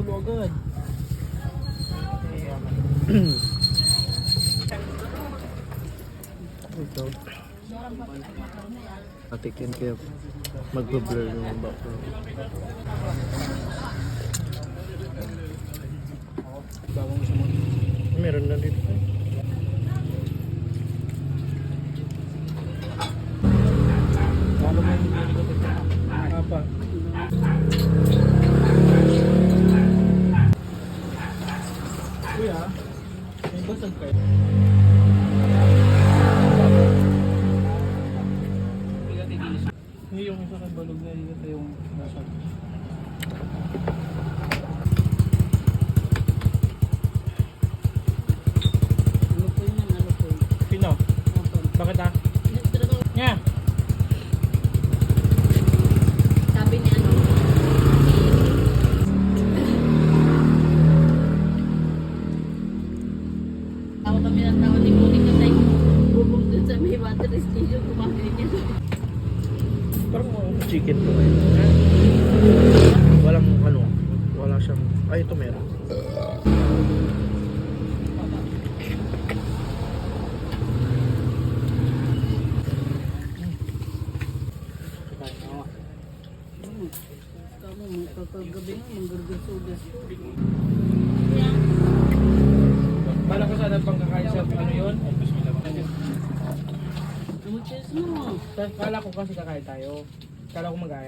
ulo agad. Ito. Patikin kaya mag-blur yung background. Bawang sa mga. Meron na dito. Lalo mo yung hindi ko ito. Apa? Kuya, may basag kayo. Hindi yung isa kay balog na ito yung basag. Ano po yun? Ano po yun? Sino? Bakit ah? Nya! Sabi niya ano? Ako kami ng tao ni Kuning kasi bubong dun sa may water station kumakain niya. Parang chicken to kayo. Walang ano, wala siyang, ay ito meron. Kamu magkakagabi nga manggargasugas. Bala ko sana pang kakain sa ano yun? Ano cheese mo? Kala ko kasi kakain tayo. Kala ko mag-aya.